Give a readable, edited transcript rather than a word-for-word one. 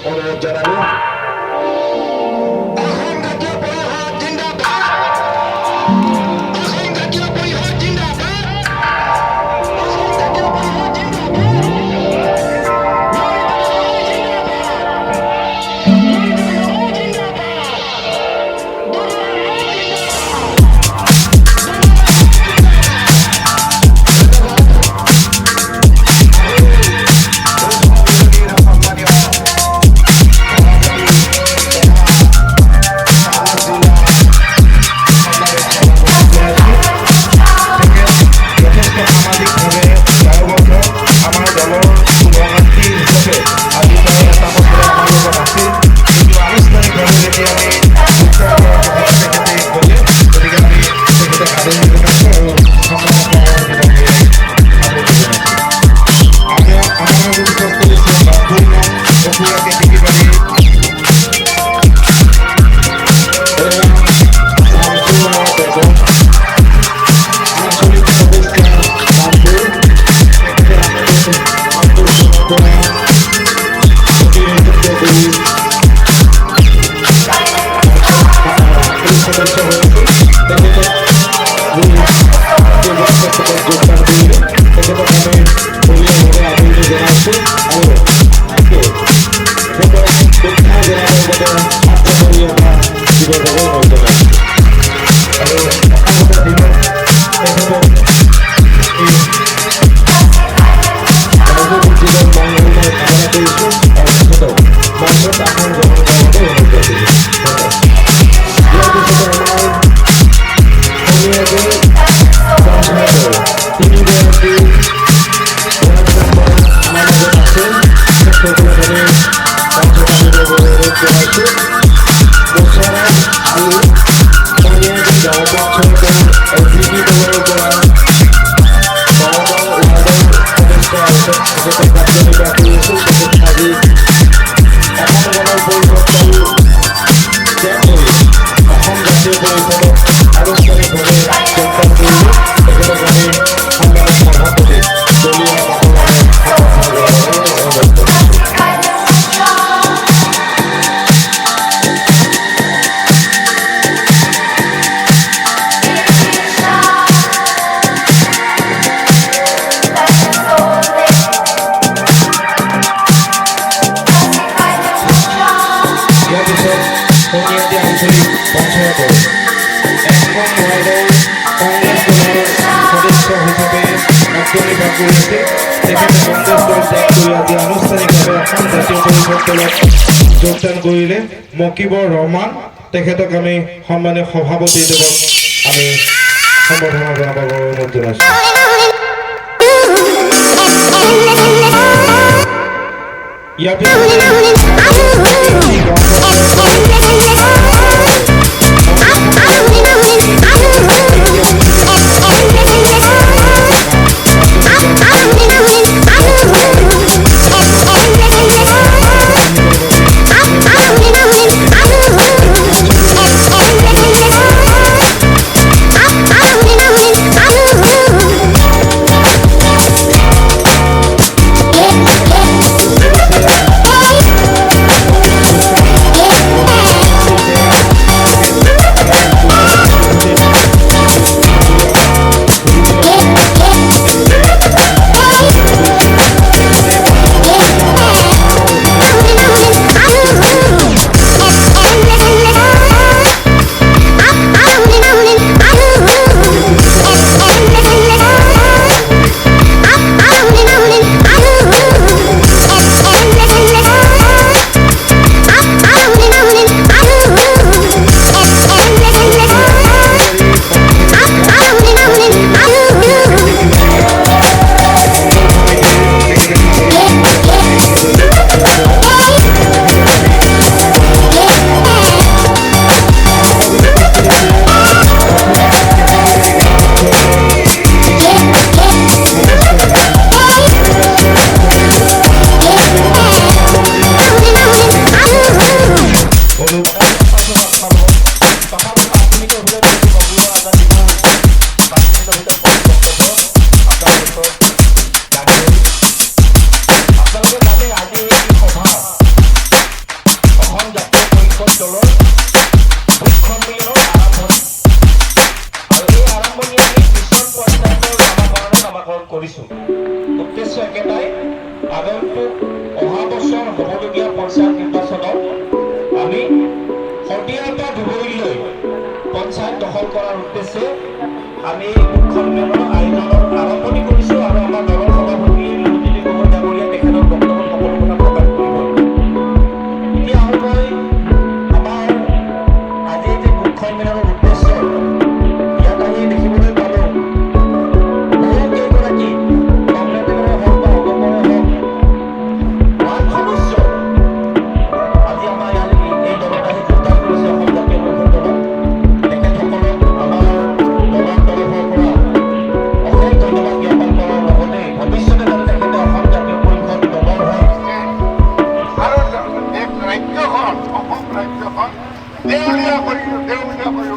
অনুৰোধ জানাবো যোগদান কৰিলে মকিবৰ ৰহমান তেখেতক আমি সন্মানীয় সভাপতি দেৱক আমি সম্বৰ্ধনা জনাবৰ অনুৰোধ জনাইছোঁ। ইয়াৰ কৰিছোঁ। উদ্দেশ্য একেটাই, আগন্তুক অহা বছৰ হ'বলগীয়া পঞ্চায়ত নিৰ্বাচনত আমি শদিয়াৰ পৰা ধুবুৰীলৈ পঞ্চায়ত দখল কৰাৰ উদ্দেশ্যে আমি গোট সন্মিলনৰ আয়োজনৰ আৰম্ভণি কৰিছোঁ আৰু আমাৰ দলৰ সভাপতি লুটিলি গগৈ ডাঙৰীয়া তেখেতৰ বক্তব্যত সকলো কথা প্ৰকাশ কৰিব। এতিয়া আহোঁ মই আমাৰ আজি যে গোট সন্মিলনৰ উদ্দেশ্য, ইয়াত আমি দেখিবলৈ পালোঁ বহুকেইগৰাকী কংগ্ৰেছৰে হওক বা অগপৰে হওক ৱাৰ্ড সদস্য আজি আমাৰ ইয়াত এই দলত আহি যোগদান কৰিছে, অসম জাতীয় পৰিষদ দলত। তেখেতসকলক আমাৰ দলৰ তৰফৰ পৰা অশেষ ধন্যবাদ জ্ঞাপন কৰাৰ লগতে ভৱিষ্যতে যাতে তেখেতে অসম জাতীয় পৰিষদ দলৰ হৈ আৰু ৰাজ্যখন অসম ৰাজ্যখন দেউলীয়া কৰিব